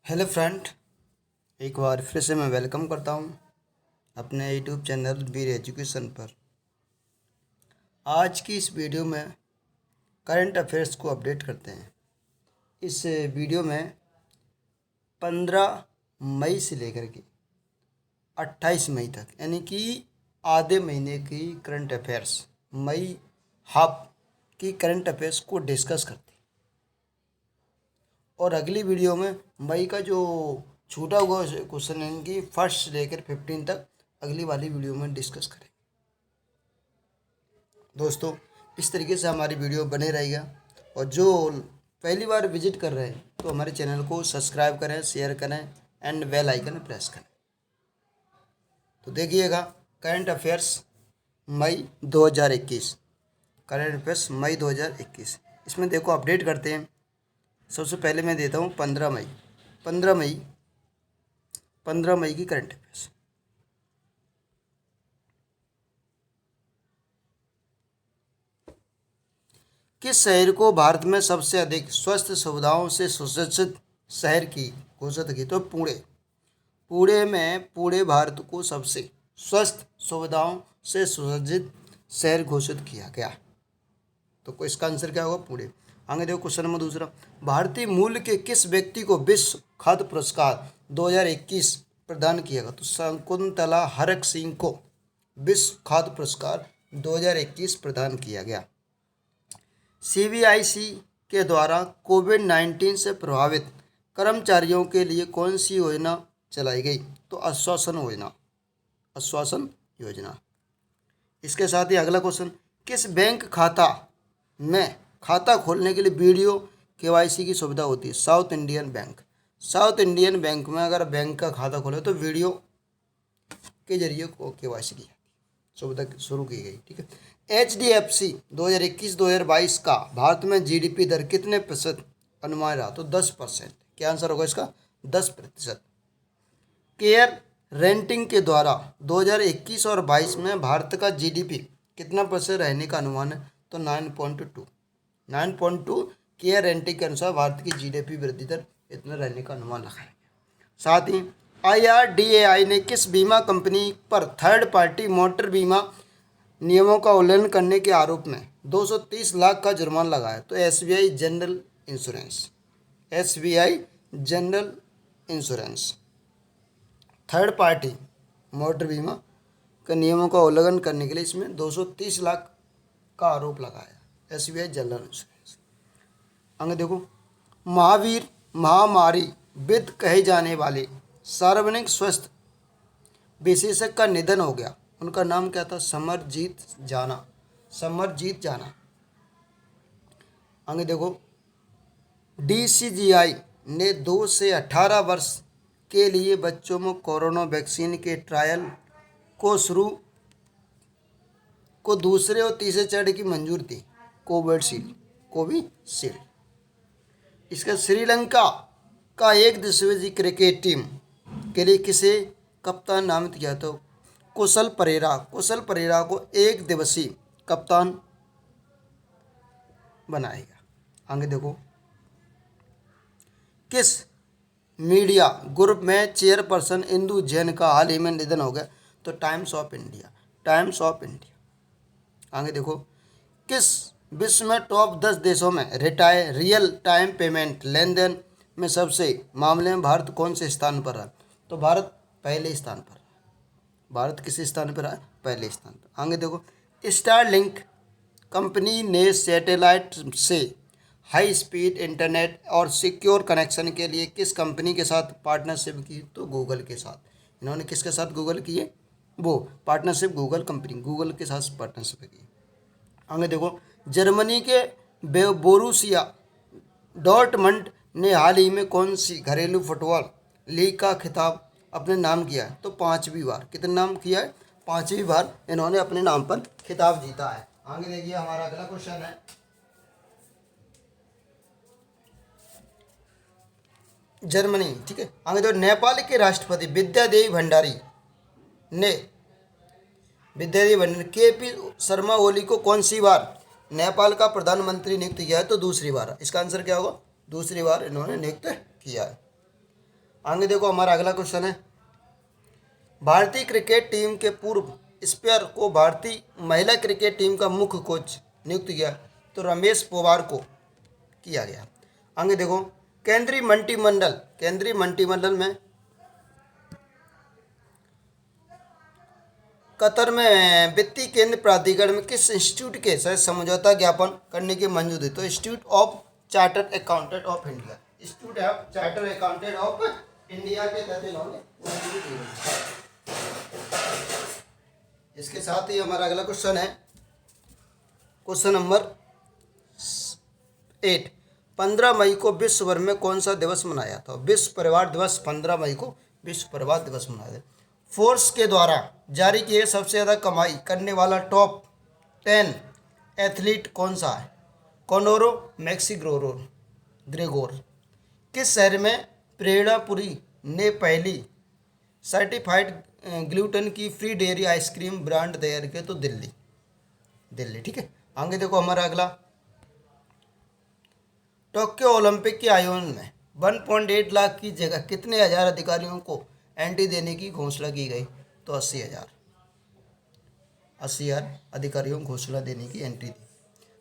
Hello friend, एक बार फिर से मैं वेलकम करता हूँ अपने यूट्यूब चैनल वीर एजुकेशन पर। आज की इस वीडियो में करंट अफेयर्स को अपडेट करते हैं। इस वीडियो में 15 मई से लेकर के 28 मई तक यानी कि आधे महीने की करंट अफेयर्स, मई हाफ की करंट अफेयर्स को डिस्कस करते हैं। और अगली वीडियो में मई का जो छूटा हुआ क्वेश्चन है कि फर्स्ट से लेकर 15 तक अगली वाली वीडियो में डिस्कस करेंगे। दोस्तों, इस तरीके से हमारी वीडियो बने रहेगा। और जो पहली बार विजिट कर रहे हैं तो हमारे चैनल को सब्सक्राइब करें, शेयर करें एंड बेल आइकन प्रेस करें। तो देखिएगा करंट अफेयर्स मई 2021, करंट अफेयर्स मई 2021। इसमें देखो अपडेट करते हैं। सबसे पहले मैं देता हूँ 15 मई। 15 मई की करंट अफेयर्स। किस शहर को भारत में सबसे अधिक स्वास्थ्य सुविधाओं से सुसज्जित शहर की घोषित की? तो पुणे भारत को सबसे स्वस्थ सुविधाओं से सुसज्जित शहर घोषित किया गया। तो इसका आंसर क्या होगा? पुणे। आगे देखो क्वेश्चन नंबर दूसरा। भारतीय मूल के किस व्यक्ति को विश्व खाद्य पुरस्कार 2021 प्रदान किया गया? तो शकुंतला हरक सिंह को विश्व खाद्य पुरस्कार 2021 प्रदान किया गया। सीबीआईसी के द्वारा कोविड-19 से प्रभावित कर्मचारियों के लिए कौन सी योजना चलाई गई? तो आश्वासन योजना। इसके साथ ही अगला क्वेश्चन। किस बैंक खाता में खाता खोलने के लिए वीडियो केवाईसी की सुविधा होती है? साउथ इंडियन बैंक में अगर बैंक का खाता खोले तो वीडियो के जरिए केवाईसी की सुविधा शुरू की गई। ठीक है। HDFC 2021-2022 का भारत में जीडीपी दर कितने प्रतिशत अनुमान रहा? तो 10%। क्या आंसर होगा इसका? 10%। केयर रेंटिंग के द्वारा 2021 और 22 में भारत का जीडीपी कितना प्रतिशत रहने का अनुमान है? तो 9.2 केयर रेंटिंग के अनुसार भारत की जीडीपी वृद्धि दर इतना रहने का अनुमान लगाया गया। साथ ही IRDAI ने किस बीमा कंपनी पर थर्ड पार्टी मोटर बीमा नियमों का उल्लंघन करने के आरोप में 230 लाख का जुर्माना लगाया? तो SBI general insurance third party motor बीमा के नियमों का उल्लंघन करने के लिए इसमें 230 लाख का आरोप लगाया। SBI general insurance. आगे देखो। महावीर महामारी विद कहे जाने वाले सार्वजनिक स्वास्थ्य विशेषज्ञ का निधन हो गया। उनका नाम क्या था? समरजीत जाना। आगे देखो। DCGI ने 2 से 18 वर्ष के लिए बच्चों में कोरोना वैक्सीन के ट्रायल को दूसरे और तीसरे चरण की मंजूरी दी। कोविशील्ड। इसका श्रीलंका का एक दिवसीय क्रिकेट टीम के लिए किसे कप्तान नामित किया? तो कुशल परेरा को एक दिवसीय कप्तान बनाएगा। आगे देखो। किस मीडिया ग्रुप में चेयरपर्सन इंदु जैन का हाल ही में निधन हो गया? तो टाइम्स ऑफ इंडिया। आगे देखो। किस विश्व में टॉप 10 देशों में रियल टाइम पेमेंट लेन देन में सबसे मामले में भारत कौन से स्थान पर है? तो भारत पहले स्थान पर। भारत किस स्थान पर है? पहले स्थान पर। आगे देखो। स्टारलिंक कंपनी ने सैटेलाइट से हाई स्पीड इंटरनेट और सिक्योर कनेक्शन के लिए किस कंपनी के साथ पार्टनरशिप की? तो गूगल के साथ। इन्होंने किसके साथ गूगल की है? वो पार्टनरशिप गूगल के साथ पार्टनरशिप की। आगे देखो। जर्मनी के बोरुसिया डॉर्टमंड ने हाल ही में कौन सी घरेलू फुटबॉल लीग का खिताब अपने नाम किया है? तो 5वीं बार। कितने नाम किया है? 5वीं बार इन्होंने अपने नाम पर खिताब जीता है। आगे देखिए हमारा अगला क्वेश्चन है जर्मनी। ठीक है। आगे तो नेपाल के राष्ट्रपति विद्यादेवी भंडारी ने KP शर्मा ओली को कौन सी बार नेपाल का प्रधानमंत्री नियुक्त किया है? तो दूसरी बार। इसका आंसर क्या होगा? दूसरी बार इन्होंने नियुक्त किया है। आगे देखो हमारा अगला क्वेश्चन है, भारतीय क्रिकेट टीम के पूर्व स्पियर को भारतीय महिला क्रिकेट टीम का मुख्य कोच नियुक्त किया, तो रमेश पोवार को किया गया। आगे देखो, केंद्रीय मंत्रिमंडल में कतर में वित्तीय केंद्र प्राधिकरण में किस इंस्टीट्यूट के साथ समझौता ज्ञापन करने की मंजूरी, तो institute of chartered accountant of India, institute of chartered accountant of India के तहत इन्होंने मंजूरी दी है। इसके साथ ही हमारा अगला क्वेश्चन है, क्वेश्चन नंबर 8, 15 मई को विश्व भर में कौन सा दिवस मनाया था? विश्व परिवार दिवस। 15 मई को विश्व परिवार दिवस मनाया था। फोर्स के द्वारा जारी किए सबसे ज़्यादा कमाई करने वाला टॉप 10 एथलीट कौन सा है? कॉनोरो मैक्ग्रेगोर। किस शहर में प्रेरणा पुरी ने पहली सर्टिफाइड ग्लूटेन की फ्री डेयरी आइसक्रीम ब्रांड तैयार किया? तो दिल्ली। ठीक है, आगे देखो हमारा अगला, टोक्यो ओलंपिक के आयोजन में 1.8 लाख की जगह कितने हजार अधिकारियों को एंट्री देने की घोषणा की गई? तो 80,000 अधिकारियों को घोषणा देने की एंट्री दी।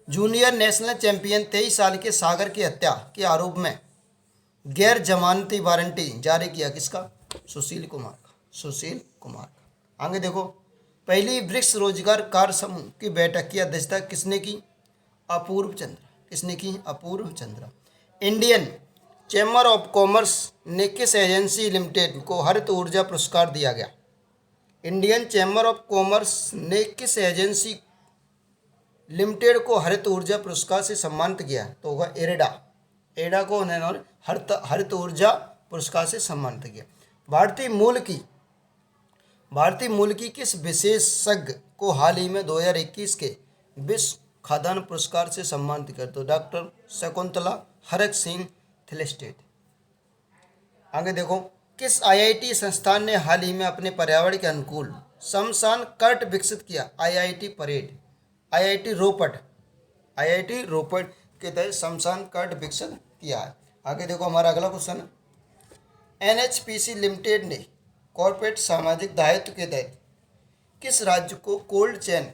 जूनियर नेशनल चैंपियन 23 साल के सागर की हत्या के आरोप में गैर जमानती वारंटी जारी किया किसका? सुशील कुमार का। आगे देखो, पहली ब्रिक्स रोजगार कार्य समूह की बैठक की अध्यक्षता किसने की? Apurva Chandra. Indian chamber of commerce ने किस एजेंसी लिमिटेड को हरित ऊर्जा पुरस्कार दिया गया? इंडियन चैम्बर ऑफ कॉमर्स ने किस एजेंसी लिमिटेड को हरित ऊर्जा पुरस्कार से सम्मानित किया? तो होगा एडा को उन्होंने हरित ऊर्जा पुरस्कार से सम्मानित किया। भारतीय मूल की किस विशेषज्ञ को हाल ही में 2021 के विश्व खाद्यान्न पुरस्कार से सम्मानित किया? तो डॉक्टर शकुंतला हरक सिंह थिलेस्टेट। आगे देखो, किस आईआईटी संस्थान ने हाल ही में अपने पर्यावरण के अनुकूल शमशान कट विकसित किया? आईआईटी रोपड़ के तहत शमशान कट विकसित किया है। आगे देखो हमारा अगला क्वेश्चन, एनएचपीसी लिमिटेड ने कॉर्पोरेट सामाजिक दायित्व के तहत किस राज्य को कोल्ड चेन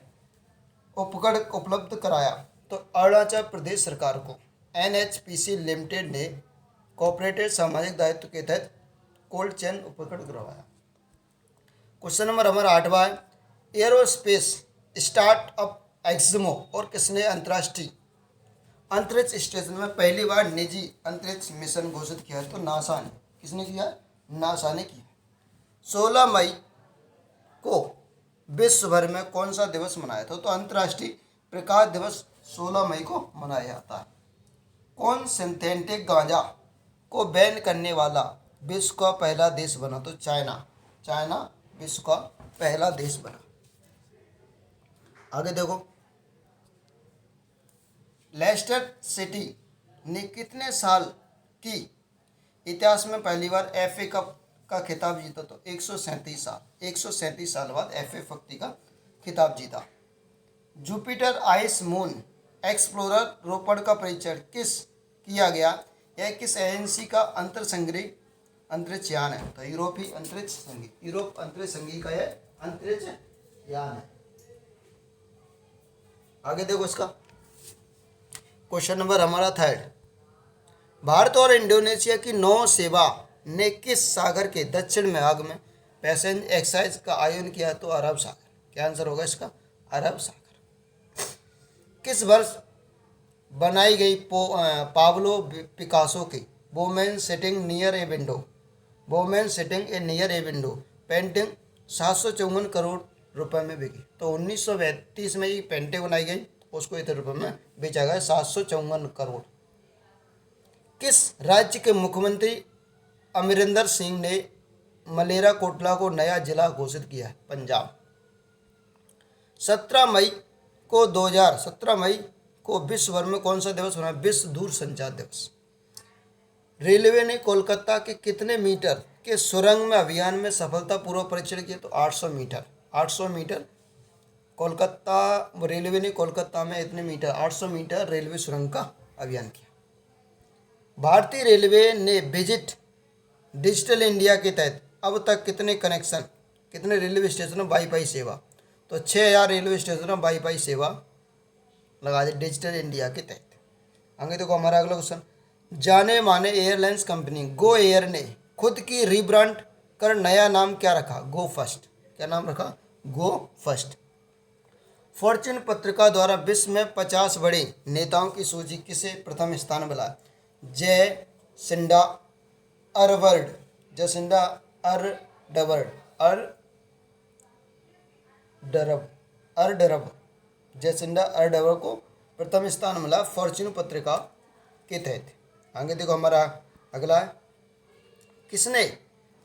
उपकरण उपलब्ध कराया? तो अरुणाचल प्रदेश सरकार को एनएचपीसी लिमिटेड ने कॉर्पोरेट सामाजिक दायित्व के तहत कोल्ड चेन उपकरण करवाया। क्वेश्चन नंबर हमारा 8वां है, एरोस्पेस स्टार्टअप एक्समो और किसने अंतर्राष्ट्रीय अंतरिक्ष स्टेशन में पहली बार निजी अंतरिक्ष मिशन घोषित किया? तो नासा ने। किसने किया? नासा ने किया। 16 मई को विश्व भर में कौन सा दिवस मनाया था? तो अंतर्राष्ट्रीय प्रकाश दिवस 16 मई को मनाया जाता है। कौन सिंथेटिक गांजा को बैन करने वाला विश्व का पहला देश बना? तो चाइना विश्व का पहला देश बना। आगे देखो, लेस्टर सिटी ने कितने साल की इतिहास में पहली बार एफए कप का खिताब जीता? तो 137 साल बाद एफए कप का खिताब जीता। जुपिटर आइस मून एक्सप्लोरर रोपड़ का परीक्षण किया गया? यह किस एजेंसी का अंतरिक्ष यान है? तो यूरोप अंतरिक्ष संघी का यह अंतरिक्ष यान है। आगे देखो इसका क्वेश्चन नंबर हमारा 3, भारत और इंडोनेशिया की नौ सेवा ने किस सागर के दक्षिण भाग में पैसेंजर एक्सरसाइज का आयोजन किया? तो अरब सागर। क्या आंसर होगा इसका? अरब सागर। किस वर्ष बनाई गई पाब्लो पिकासो की women sitting near a window painting 754 crore रुपए में बिकी? तो 1932 में ये पेंटिंग बनाई गई, उसको इतने रुपए में बेचा गया 754 करोड़। किस राज्य के मुख्यमंत्री अमरिंदर सिंह ने मलेरा कोटला को नया जिला घोषित किया? पंजाब। 17 मई को विश्व भर में कौन सा दिवस मनाया? विश्व दूरसंचार दिवस। रेलवे ने कोलकाता के कितने मीटर के सुरंग में अभियान में सफलतापूर्वक परीक्षण किया? तो 800 मीटर। रेलवे ने कोलकाता में इतने मीटर 800 मीटर रेलवे सुरंग का अभियान किया। भारतीय रेलवे ने विजिट डिजिटल इंडिया के तहत अब तक कितने कनेक्शन, कितने रेलवे स्टेशन में वाईफाई सेवा? तो 6000 रेलवे स्टेशन में वाईफाई सेवा लगा दी डिजिटल इंडिया के तहत। आगे देखो हमारा अगला क्वेश्चन, जाने माने एयरलाइंस कंपनी गो एयर ने खुद की रीब्रांड कर नया नाम क्या रखा? गो फर्स्ट। क्या नाम रखा? गो फर्स्ट। फॉर्च्यून पत्रिका द्वारा विश्व में 50 बड़े नेताओं की सूची किसे प्रथम स्थान मिला? जयसिंडा अरवर्ड, जयसिंडा अरडवर्ड, अरडरब, जयसिंडा अरडवर को प्रथम स्थान मिला फॉर्च्यून पत्रिका के तहत। आगे देखो हमारा अगला है, किसने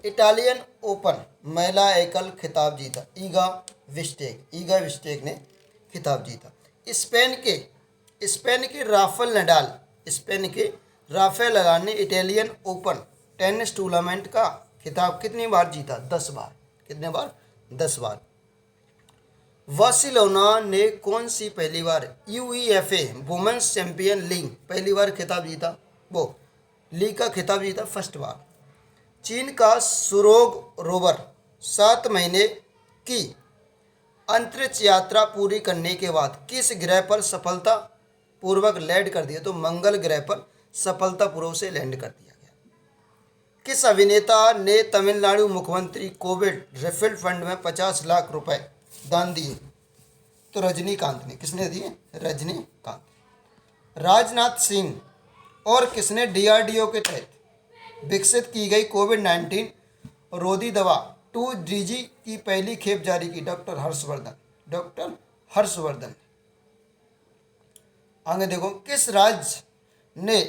इटालियन ओपन महिला एकल खिताब जीता? ईगा विस्टेक ने खिताब जीता। स्पेन के राफेल नडाल ने इटालियन ओपन टेनिस टूर्नामेंट का खिताब कितनी बार जीता? 10 बार। कितने बार? 10 बार। बार्सिलोना ने कौन सी पहली बार यूईएफए वुमेन्स चैंपियन लीग पहली बार खिताब जीता? वो लीग का खिताब जीता फर्स्ट बार। चीन का सुरोग रोवर 7 महीने की अंतरिक्ष यात्रा पूरी करने के बाद किस ग्रह पर सफलतापूर्वक लैंड कर दिया? तो मंगल ग्रह पर सफलतापूर्वक से लैंड कर दिया गया। किस अभिनेता ने तमिलनाडु मुख्यमंत्री कोविड रिफिल फंड में 50 लाख रुपए दान दिए? तो रजनीकांत ने। किसने दिए? रजनीकांत। राजनाथ सिंह और किसने डीआरडीओ के तहत विकसित की गई कोविड-19 रोधी दवा 2GG की पहली खेप जारी की? डॉक्टर हर्षवर्धन। आगे देखो, किस राज्य ने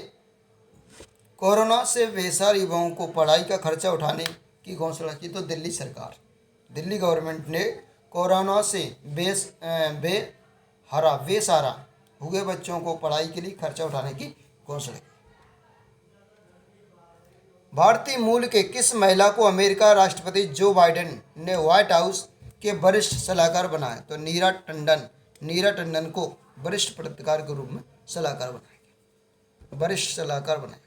कोरोना से बेसहारा युवाओं को पढ़ाई का खर्चा उठाने की घोषणा की? तो दिल्ली सरकार, दिल्ली गवर्नमेंट ने कोरोना से बेसहारा हुए बच्चों को पढ़ाई के लिए खर्चा उठाने की घोषणा की। भारतीय मूल के किस महिला को अमेरिका राष्ट्रपति जो बाइडेन ने व्हाइट हाउस के वरिष्ठ सलाहकार बनाया? तो नीरा टंडन को वरिष्ठ पत्रकार के रूप में वरिष्ठ सलाहकार बनाया।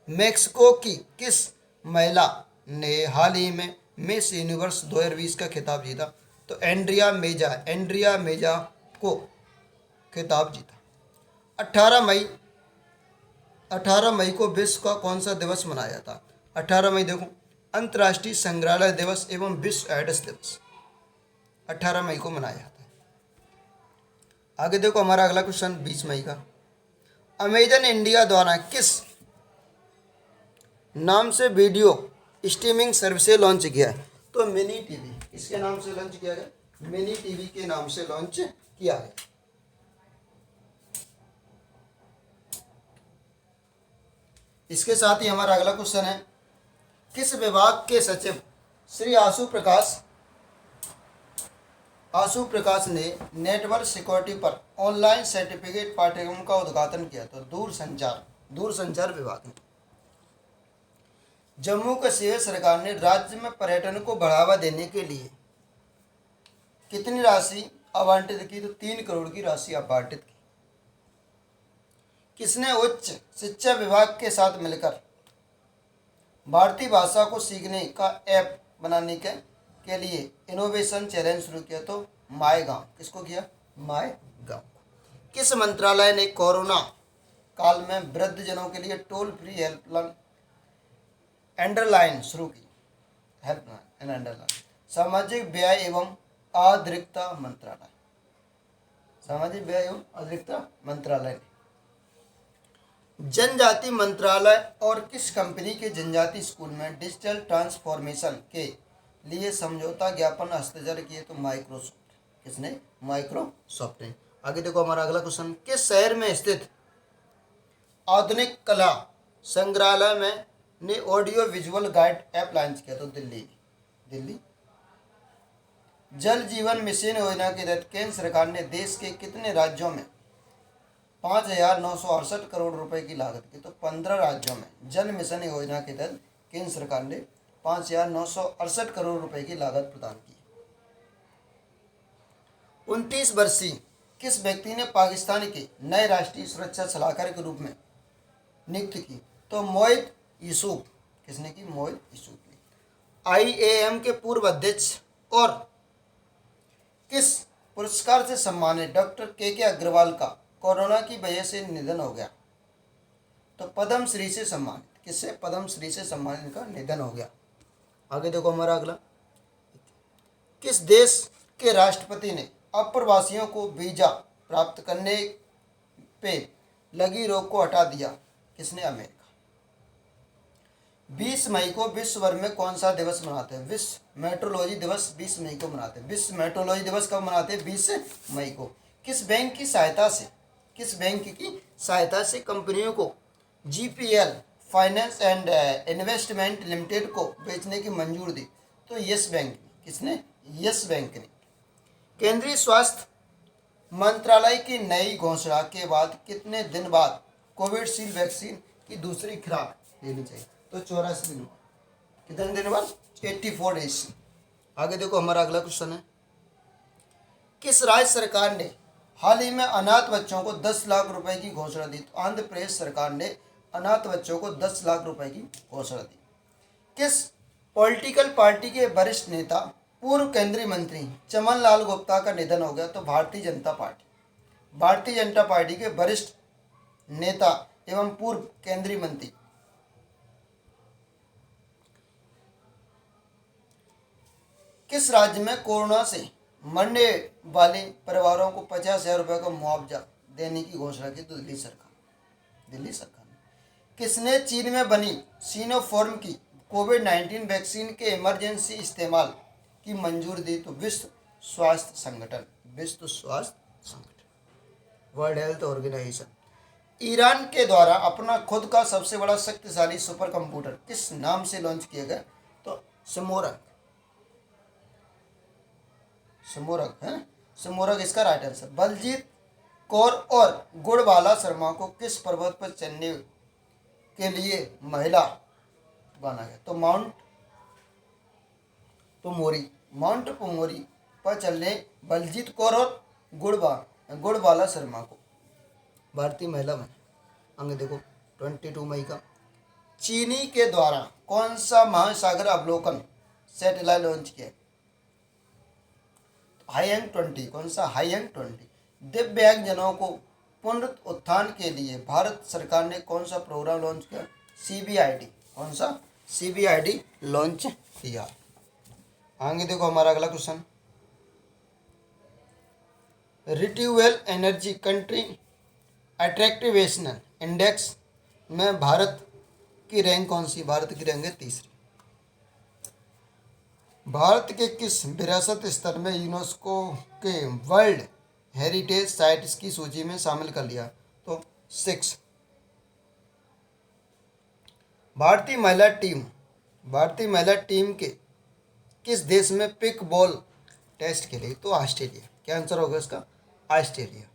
मेक्सिको की किस महिला ने हाल ही में मिस यूनिवर्स 2020 का खिताब जीता? तो एंड्रिया मेजा को खिताब जीता। 18 मई को विश्व का कौन सा दिवस मनाया जाता? 18 मई देखो, अंतर्राष्ट्रीय संग्रहालय दिवस एवं विश्व एड्स दिवस 18 मई को मनाया जाता है। आगे देखो हमारा अगला क्वेश्चन 20 मई का, अमेजन इंडिया द्वारा किस नाम से वीडियो स्ट्रीमिंग सर्विस लॉन्च किया है? तो मिनी टीवी। इसके नाम से लॉन्च किया गया, मिनी टीवी के नाम से लॉन्च किया गया। इसके साथ ही हमारा अगला क्वेश्चन है, किस विभाग के सचिव श्री आशु प्रकाश ने नेटवर्क सिक्योरिटी पर ऑनलाइन सर्टिफिकेट पाठ्यक्रम का उद्घाटन किया? तो दूरसंचार विभाग ने। जम्मू कश्मीर सरकार ने राज्य में पर्यटन को बढ़ावा देने के लिए कितनी राशि आवंटित की? तो 3 करोड़ की राशि आवंटित की। किसने उच्च शिक्षा विभाग के साथ मिलकर भारतीय भाषा को सीखने का ऐप बनाने के लिए इनोवेशन चैलेंज शुरू किया? तो माईगांव। किसको किया? माईगांव। किस मंत्रालय ने कोरोना काल में वृद्धजनों के लिए टोल फ्री हेल्पलाइन अंडरलाइन शुरू की? Helpline underline. सामाजिक व्यय एवं अधिकारिता मंत्रालय, सामाजिक व्यय एवं अधिकारिता मंत्रालय ने। जनजाति मंत्रालय और किस कंपनी के जनजाति स्कूल में डिजिटल ट्रांसफॉर्मेशन के लिए समझौता ज्ञापन हस्ताक्षर किए? तो माइक्रोसॉफ्ट। किसने? माइक्रोसॉफ्ट ने। आगे देखो हमारा अगला क्वेश्चन, किस शहर में स्थित आधुनिक कला संग्रहालय में ने audio visual guide app launch किया? तो दिल्ली। जल जीवन मिशन योजना के तहत केंद्र सरकार ने देश के कितने राज्यों में 5,968 करोड़ रुपए की लागत की? तो 15 राज्यों में जल मिशन योजना के तहत केंद्र सरकार ने 5,968 करोड़ रुपए की लागत प्रदान की। 29 वर्षीय किस व्यक्ति ने पाकिस्तान के नए राष्ट्रीय सुरक्षा सलाहकार के रूप में नियुक्त की? तो मोहित यूसुफ। किसने की? मोइल यूसुफ ने। आईएएम के पूर्व अध्यक्ष और किस पुरस्कार से सम्मानित डॉक्टर के अग्रवाल का कोरोना की वजह से निधन हो गया? तो पद्म श्री से सम्मानित। किससे? पद्म श्री से सम्मानित का निधन हो गया। आगे देखो हमारा अगला, किस देश के राष्ट्रपति ने अप्रवासियों को वीजा प्राप्त करने पे लगी रोक को हटा दिया? किसने? अमेरिका। 20 मई को विश्व भर में कौन सा दिवस मनाते हैं? विश्व मेट्रोलॉजी दिवस 20 मई को मनाते हैं। विश्व मेट्रोलॉजी दिवस कब मनाते हैं? 20 मई को। किस बैंक की सहायता से कंपनियों को GPL finance and investment limited को बेचने की मंजूरी दी? तो यस बैंक ने। किसने? यस बैंक ने। केंद्रीय स्वास्थ्य मंत्रालय की नई घोषणा के बाद कितने दिन बाद कोविशील्ड वैक्सीन की दूसरी खुराक लेनी चाहिए? तो 84 दिन बाद। कितने दिन बाद? 84 डेज। आगे देखो हमारा अगला क्वेश्चन है, किस राज्य सरकार ने हाल ही में अनाथ बच्चों को 10 लाख रुपए की घोषणा दी? तो आंध्र प्रदेश सरकार ने अनाथ बच्चों को 10 लाख रुपए की घोषणा दी। किस पॉलिटिकल पार्टी के वरिष्ठ नेता पूर्व केंद्रीय मंत्री चमन लाल गुप्ता का निधन हो गया? तो भारतीय जनता पार्टी के वरिष्ठ नेता एवं पूर्व केंद्रीय मंत्री। किस राज्य में कोरोना से मरने वाले परिवारों को 50,000 रुपये का मुआवजा देने की घोषणा की? तो दिल्ली सरकार ने। किसने चीन में बनी सिनोफार्म की कोविड-19 वैक्सीन के इमरजेंसी इस्तेमाल की मंजूरी दी? तो विश्व स्वास्थ्य संगठन, वर्ल्ड हेल्थ ऑर्गेनाइजेशन। ईरान के द्वारा अपना खुद का सबसे बड़ा शक्तिशाली सुपर कंप्यूटर किस नाम से लॉन्च किया गया? तो समोरक इसका राइट आंसर। बलजीत कौर और गुणबाला शर्मा को किस पर्वत पर चढ़ने के लिए महिला बना गया? तो माउंट पोमोरी पर चलने बलजीत कौर और गुणबाला शर्मा को भारतीय महिला बने। आगे देखो 22 मई का, चीनी के द्वारा कौन सा महासागर अवलोकन सैटेलाइट लॉन्च किया? हाईएंग 20। कौन सा? हाईएंग 20। दिव्यांगजनों को पुनरुत्थान के लिए भारत सरकार ने कौन सा प्रोग्राम लॉन्च किया? सीबीआईडी। कौन सा? सीबीआईडी लॉन्च किया। आगे देखो हमारा अगला question, renewable energy country attractiveness index में भारत की रैंक कौन सी? भारत की रैंक है 3री। भारत के किस विरासत स्थल में यूनेस्को के वर्ल्ड हेरिटेज साइट्स की सूची में शामिल कर लिया? तो 6। भारतीय महिला टीम के किस देश में पिक बॉल टेस्ट खेलेगी? तो ऑस्ट्रेलिया। क्या आंसर होगा इसका? ऑस्ट्रेलिया।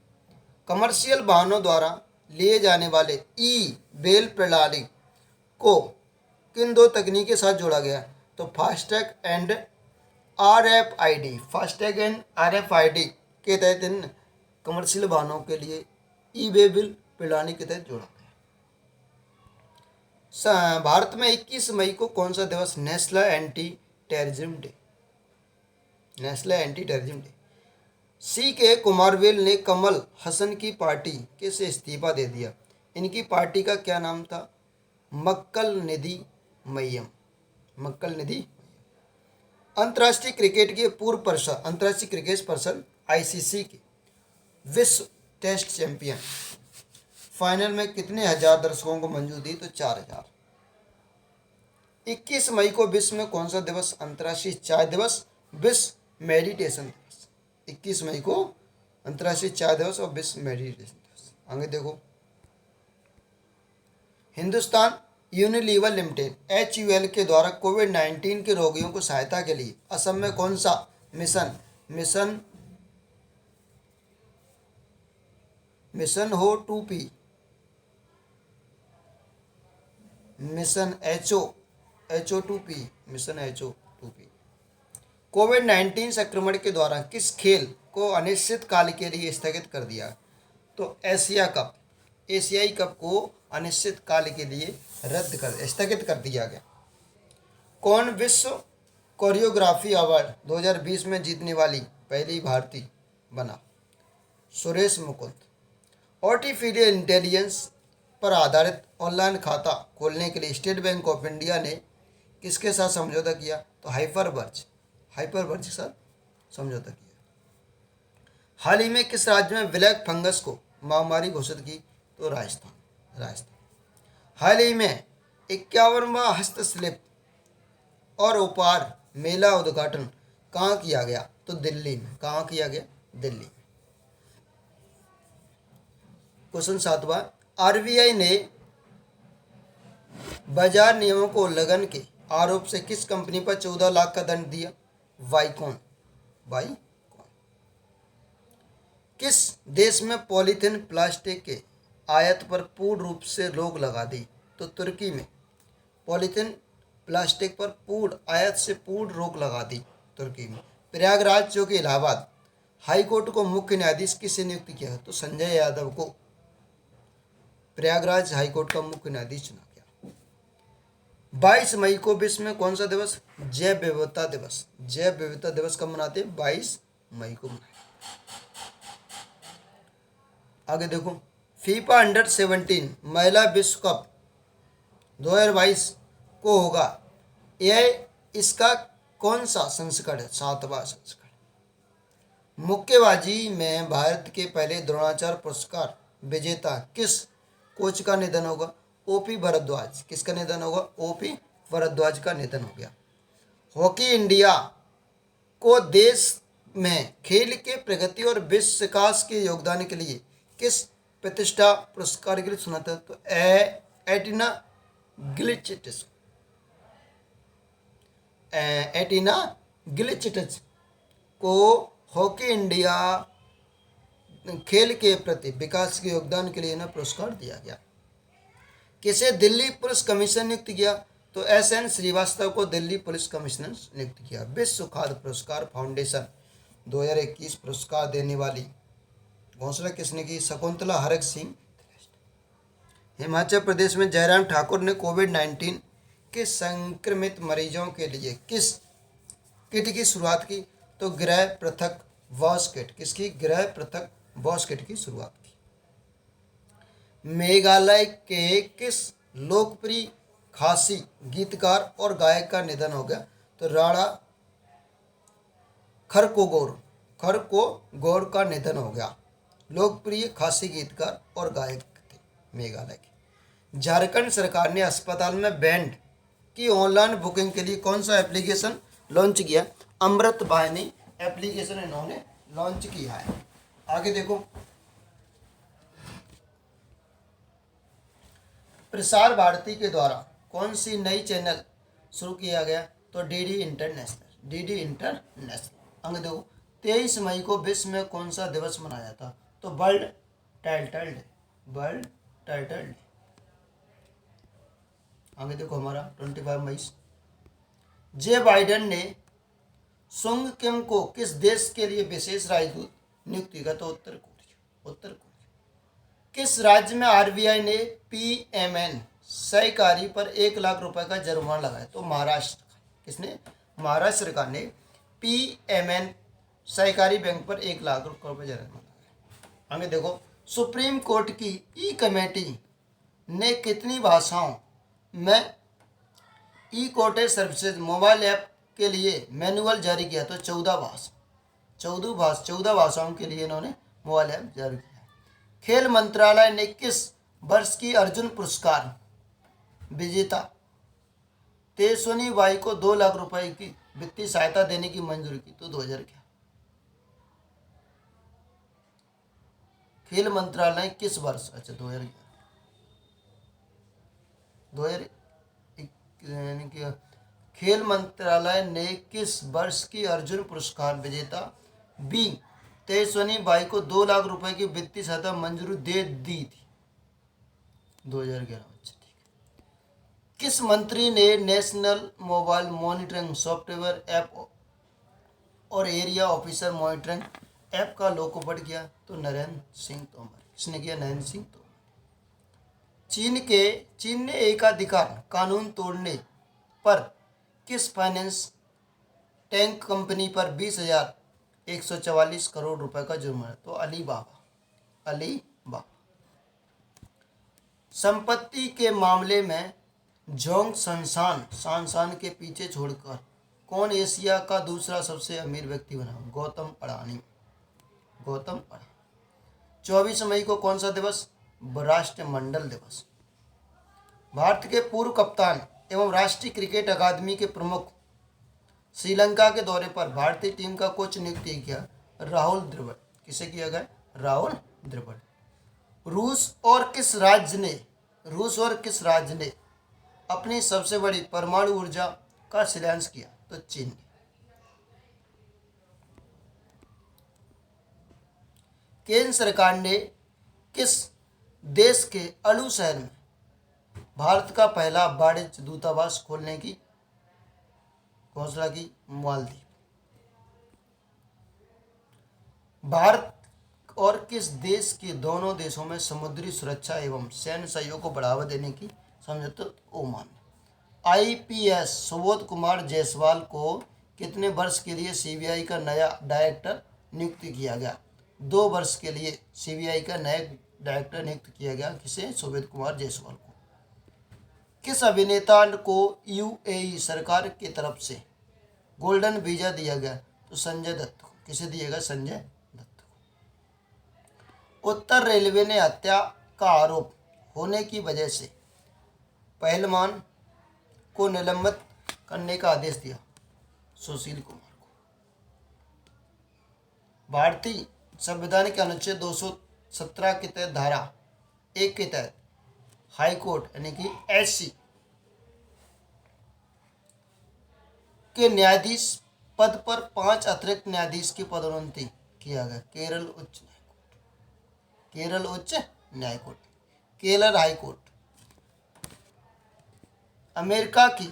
कमर्शियल वाहनों द्वारा लिए जाने वाले ई बेल प्रणाली को किन 2 तकनीक के साथ जोड़ा गया? तो फास्टैग एंड आरएफआईडी के तहत इन कमर्शियल वाहनों के लिए ई बेल प्रणाली के तहत जोड़ा गया। भारत में 21 मई को कौन सा दिवस? National anti terrorism day. CK Kumaravel ने कमल हसन की पार्टी से इस्तीफा दे दिया। इनकी पार्टी का क्या नाम था? मक्कल निधि मय्यम। अंतर्राष्ट्रीय क्रिकेट के पूर्व अंतर्राष्ट्रीय क्रिकेट पर्सन ICC के विश्व टेस्ट चैंपियन फाइनल में कितने हजार दर्शकों को मंजूरी दी? तो 4,000। 21 मई को विश्व में कौन सा दिवस? अंतर्राष्ट्रीय चाय दिवस, विश्व मेडिटेशन दिवस। 21 मई को अंतर्राष्ट्रीय चाय दिवस और विश्व मेडिटेशन दिवस। आगे देखो, हिंदुस्तान यूनिलीवर लिमिटेड HUL के द्वारा कोविड-19 के रोगियों को सहायता के लिए असम में कौन सा मिशन हो 2P कोविड-19 संक्रमण के दौरान किस खेल को अनिश्चित काल के लिए स्थगित कर दिया? तो एशियाई कप को अनिश्चित काल के लिए स्थगित कर दिया गया। कौन विश्व कोरियोग्राफी अवार्ड 2020 में जीतने वाली पहली भारतीय बना? सुरेश मुकुंद। आर्टिफिशियल इंटेलिजेंस पर आधारित ऑनलाइन खाता खोलने के लिए स्टेट बैंक ऑफ इंडिया ने किसके साथ समझौता किया? तो हाइपरबर्ज के साथ समझौता किया। हाल ही में किस राज्य में ब्लैक फंगस को महामारी घोषित की? तो राजस्थान। हाल ही में 51वां हस्तशिल्प और उपहार मेला उद्घाटन कहाँ किया गया? तो दिल्ली में। कहाँ किया गया? दिल्ली में। क्वेश्चन 7वां, आरबीआई ने बाजार नियमों को उल्लंघन के आरोप से किस कंपनी पर 14 लाख का दंड दिया? वाईकॉन। किस देश में पॉलीथीन प्लास्टिक के आयात पर पूर्ण रूप से रोक लगा दी? तो तुर्की में पॉलीथीन प्लास्टिक पर पूर्ण आयात से पूर्ण रोक लगा दी, तुर्की में। प्रयागराज जो कि इलाहाबाद हाईकोर्ट को मुख्य न्यायाधीश किसे नियुक्त किया? तो संजय यादव को प्रयागराज हाईकोर्ट का मुख्य न्यायाधीश चुना गया। 22 मई को विश्व में कौन सा दिवस? जैव विविधता दिवस। जैव विविधता दिवस कब मनाते हैं? 22 मई को मनाते। आगे देखो, फीफा अंडर-17 महिला विश्व कप 2022 को होगा, यह इसका कौन सा संस्करण है? 7वां संस्करण। मुक्केबाजी में भारत के पहले द्रोणाचार्य पुरस्कार विजेता किस कोच का निधन होगा? ओपी भारद्वाज। किसका निधन होगा? ओपी भारद्वाज का निधन हो गया। हॉकी इंडिया को देश में खेल के प्रगति और विश्व विकास के योगदान के लिए किस प्रतिष्ठा पुरस्कार के लिए चुना था? तो एटिना गिलिचिटिस को हॉकी इंडिया खेल के प्रति विकास के योगदान के लिए पुरस्कार दिया गया। किसे दिल्ली पुलिस कमिश्नर नियुक्त किया? तो SN श्रीवास्तव को दिल्ली पुलिस कमिश्नर नियुक्त किया। विश्व खाद्य पुरस्कार फाउंडेशन 2021 पुरस्कार देने वाली घोषणा किसने की? शकुंतला हरक सिंह। हिमाचल प्रदेश में जयराम ठाकुर ने कोविड-19 के संक्रमित मरीजों के लिए किस किट की शुरुआत की? तो गृह पृथक वास किट। किसकी? गृह पृथक वास किट की शुरुआत की। मेघालय के किस लोकप्रिय खासी गीतकार और गायक का निधन हो गया? तो राणा खरकोगोर का निधन हो गया। लोकप्रिय खासी गीतकार और गायक थे मेघालय के। झारखंड सरकार ने अस्पताल में बेड की ऑनलाइन बुकिंग के लिए कौन सा एप्लीकेशन लॉन्च किया? अमृत वाहिनी एप्लीकेशन इन्होंने लॉन्च किया है। आगे देखो, प्रसार भारती के द्वारा कौन सी नई चैनल शुरू किया गया? तो डीडी इंटरनेशनल। अंग देखो, 23 मई को विश्व में कौन सा दिवस मनाया था? तो वर्ल्ड टाइटल डे। आगे देखो हमारा 25 मई। जे बाइडेन ने सुंग किम को किस देश के लिए विशेष राजदूत नियुक्त किया? तो उत्तर कोरिया। किस राज्य में आरबीआई ने PMN सहकारी पर 1 लाख रुपए का जुर्माना लगाया? तो महाराष्ट्र। किसने? महाराष्ट्र सरकार ने PMN सहकारी बैंक पर 1 लाख रुपए जुर्माना लगाया। आगे देखो, सुप्रीम कोर्ट की ई कमेटी ने कितनी भाषाओं में ई कोर्ट सर्विसेज मोबाइल ऐप के लिए मैनुअल जारी किया? तो 14 भाषाओं के लिए इन्होंने मोबाइल ऐप जारी किया। खेल मंत्रालय ने किस वर्ष की अर्जुन पुरस्कार विजेता तेजस्विनी बाई को 2 लाख रुपए की वित्तीय सहायता देने की मंजूरी की? तो 2011। खेल मंत्रालय किस वर्ष? अच्छा 2011। खेल मंत्रालय ने किस वर्ष की अर्जुन पुरस्कार विजेता बी तेजस्विनी बाई को 2 लाख रुपए की वित्तीय सहायता मंजूरी दे दी थी? 2011। अच्छा ठीक है। किस मंत्री ने national mobile monitoring software app और एरिया ऑफिसर मॉनिटरिंग ऐप का लोकार्पण किया? तो नरेंद्र सिंह तोमर। किसने किया? नरेंद्र सिंह तोमर। चीन ने एकाधिकार कानून तोड़ने पर किस फाइनेंस टैंक कंपनी पर 20,144 करोड़ रुपए का जुर्माना? तो अलीबाबा। अलीबाबा। संपत्ति के मामले में जोंग सांसान के पीछे छोड़कर कौन एशिया का दूसरा सबसे अमीर व्यक्ति बना? गौतम अडानी। गौतम अडानी। 24 मई को कौन सा दिवस? राष्ट्रमंडल दिवस। भारत के पूर्व कप्तान एवं राष्ट्रीय क्रिकेट अकादमी के प्रमुख श्रीलंका के दौरे पर भारतीय टीम का कोच नियुक्त किया? राहुल द्रविड़। किसे किया गया? राहुल द्रविड़। रूस और किस राज्य ने अपनी सबसे बड़ी परमाणु ऊर्जा का शिलान्यास किया? तो चीन ने। केंद्र सरकार ने किस देश के अलू शहर में भारत का पहला वाणिज्य दूतावास खोलने की घोषणा की? मालदीव। भारत और किस देश के दोनों देशों में समुद्री सुरक्षा एवं सैन्य सहयोग को बढ़ावा देने की समझौता? ओमान। आईपीएस सुबोध कुमार जायसवाल को कितने वर्ष के लिए सीबीआई का नया डायरेक्टर नियुक्त किया गया? 2 वर्ष के लिए सीबीआई का नया डायरेक्टर नियुक्त किया गया। किसे? सुबोध कुमार जायसवाल को। किस अभिनेता को यूएई सरकार की तरफ से गोल्डन वीजा दिया गया? तो संजय दत्त को। किसे दिएगा? संजय दत्त को। उत्तर रेलवे ने हत्या का आरोप होने की वजह से पहलवान को निलंबित करने का आदेश दिया? सुशील कुमार को। भारतीय संविधान के अनुच्छेद 217 के तहत धारा 1 के तहत हाईकोर्ट यानी कि एससी के न्यायाधीश पद पर 5 अतिरिक्त न्यायाधीश की पदोन्नति किया गया? केरल उच्च न्यायकोर्ट। केरल हाईकोर्ट। अमेरिका की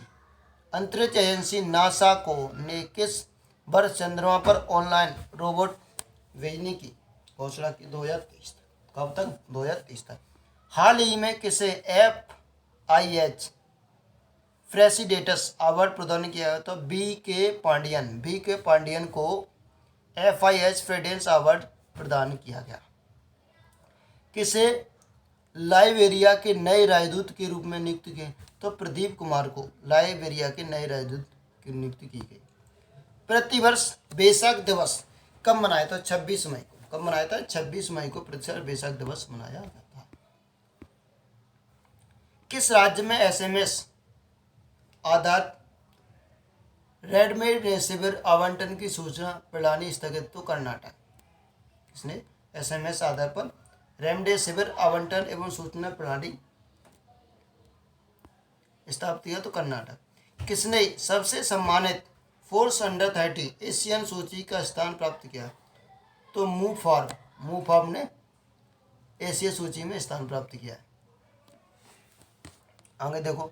अंतरिक्ष एजेंसी नासा को ने किस वर्ष चंद्रमा पर ऑनलाइन रोबोट भेजने की घोषणा की? 2023 तक। कब तक? 2023 तक। हाल ही में किसे FIH फ्रेसिडेटस अवार्ड प्रदान किया गया? तो बी के पांडियन को FIH फ्रेसिडेटस अवार्ड प्रदान किया गया। किसे लाइबेरिया के नए राजदूत के रूप में नियुक्त किए? तो प्रदीप कुमार को लाइबेरिया के नए राजदूत की नियुक्ति की गई। प्रतिवर्ष बैसाख दिवस कब मनाया था? 26 मई को। कब मनाया था? 26 मई को प्रतिवर्ष बैसाख दिवस मनाया जाता है। किस राज्य में SMS आधारित रेमडेसिविर आवंटन की सूचना प्रणाली स्थगित? तो कर्नाटक। किसने SMS आधार पर रेमडेसिविर आवंटन एवं सूचना प्रणाली स्थापित किया? तो कर्नाटक। किसने सबसे सम्मानित फोर्स अंडर 30 एशियन सूची का स्थान प्राप्त किया? तो मूफॉर्म ने एशिया सूची में स्थान प्राप्त किया है। आगे देखो,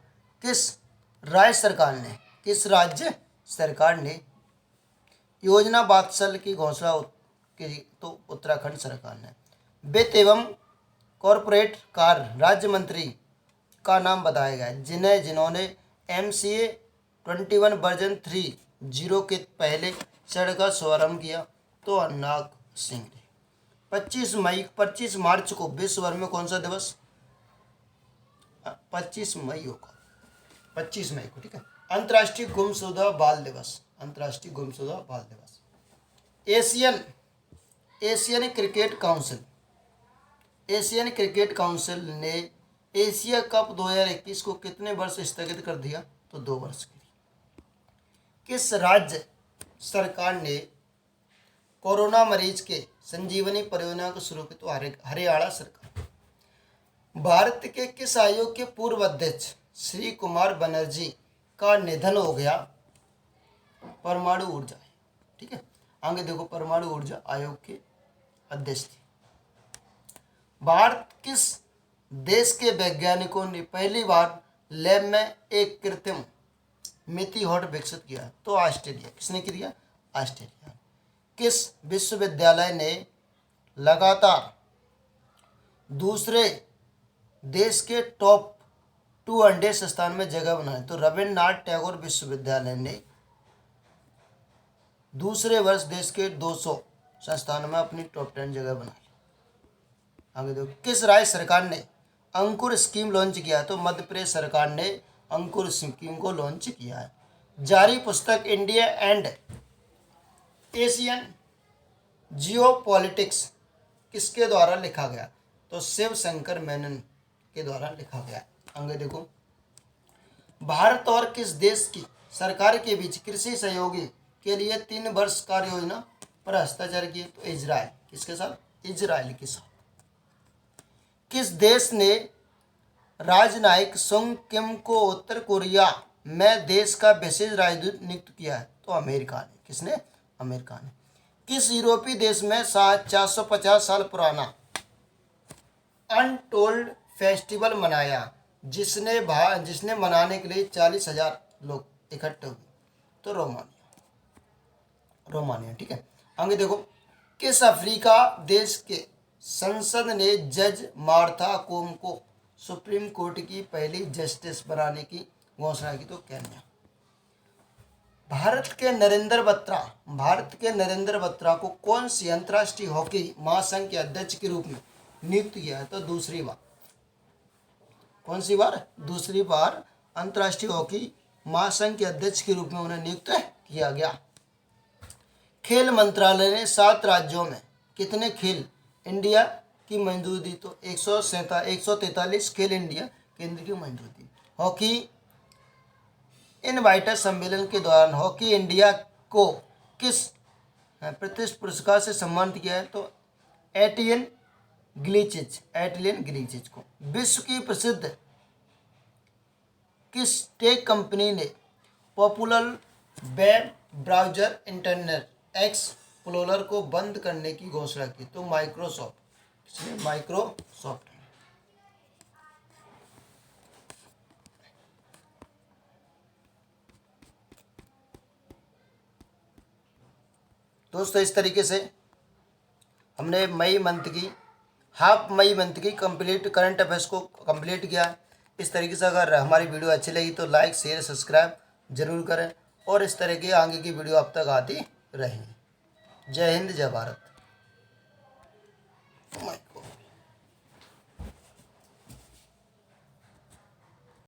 किस राज्य सरकार ने योजना वात्सल्य की घोषणा की? तो उत्तराखंड सरकार ने। वित्त एवं कॉरपोरेट कार्य राज्य मंत्री का नाम बताया गया जिन्होंने MCA 21 वर्जन 3.0 के पहले चरण का शुभारंभ किया? तो अनुराग सिंह ने। 25 मार्च को विश्व भर में कौन सा दिवस? 25 मई होगा। 25 मई को, ठीक है। अंतर्राष्ट्रीय गुमशुदा बाल दिवस। अंतर्राष्ट्रीय गुमशुदा बाल दिवस। एशियन क्रिकेट काउंसिल ने एशिया कप 2021 को कितने वर्ष स्थगित कर दिया? तो 2 वर्ष के लिए। किस राज्य सरकार ने कोरोना मरीज के संजीवनी परियोजना को शुरू की? तो हरियाणा सरकार। भारत के किस आयोग के पूर्व अध्यक्ष श्री कुमार बनर्जी का निधन हो गया? परमाणु ऊर्जा, ठीक है। आगे देखो, परमाणु ऊर्जा आयोग के अध्यक्ष थे। भारत किस देश के वैज्ञानिकों ने पहली बार लैब में एक कृत्रिम मिथि-हॉट विकसित किया? तो ऑस्ट्रेलिया। किसने किया? ऑस्ट्रेलिया। किस विश्वविद्यालय ने लगातार दूसरे देश के टॉप 200 संस्थान में जगह बनाई। तो रविन्द्रनाथ टैगोर विश्वविद्यालय ने दूसरे वर्ष देश के 200 संस्थानों में अपनी टॉप 10 जगह बना ली। आगे देखो, किस राज्य सरकार ने अंकुर स्कीम लॉन्च किया है? तो मध्य प्रदेश सरकार ने अंकुर स्कीम को लॉन्च किया है। जारी पुस्तक इंडिया एंड एशियन जियोपॉलिटिक्स किसके द्वारा लिखा गया? तो शिव शंकर मेनन के द्वारा लिखा गया। आगे देखो, भारत और किस देश की सरकार के बीच कृषि सहयोगी के लिए 3 वर्ष कार्य योजना पर हस्ताक्षर किए? तो इजराइल। किसके साथ? इजराइल के साथ। किस देश ने राजनयिक सुंग किम को उत्तर कोरिया में देश का विशेष राजदूत नियुक्त किया है? तो अमेरिका ने। किसने? अमेरिका ने। किस यूरोपीय देश में 450 साल पुराना अनटोल्ड फेस्टिवल मनाया जिसने मनाने के लिए 40,000 लोग इकट्ठे हुए? तो रोमानिया। ठीक है। आगे देखो, किस अफ्रीका देश के संसद ने जज मार्था कोम को सुप्रीम कोर्ट की पहली जस्टिस बनाने की घोषणा की? तो केन्या। भारत के नरेंद्र बत्रा को कौन सी अंतर्राष्ट्रीय हॉकी महासंघ के अध्यक्ष के रूप में नियुक्त किया है? तो दूसरी बार। कौन सी बार? दूसरी बार अंतर्राष्ट्रीय हॉकी महासंघ के अध्यक्ष के रूप में उन्हें नियुक्त किया गया। खेल मंत्रालय ने 7 राज्यों में कितने खेल इंडिया की मंजूरी दी? तो 143 खेल इंडिया केंद्र की मंजूरी दी। हॉकी इनवाइटर सम्मेलन के दौरान हॉकी इंडिया को किस प्रतिष्ठित पुरस्कार से सम्मानित किया है? तो एटिलियन ग्लीचिच को। विश्व की प्रसिद्ध किस टेक कंपनी ने popular web browser internet explorer को बंद करने की घोषणा की? तो माइक्रोसॉफ्ट। दोस्तों, इस तरीके से हमने हाफ मई मंथ की कंप्लीट करंट अफेयर्स को कंप्लीट किया है। इस तरीके से अगर हमारी वीडियो अच्छी लगी तो लाइक शेयर सब्सक्राइब जरूर करें और इस तरह की आगे की वीडियो अब तक आती रहेंगी। जय हिंद, जय भारत।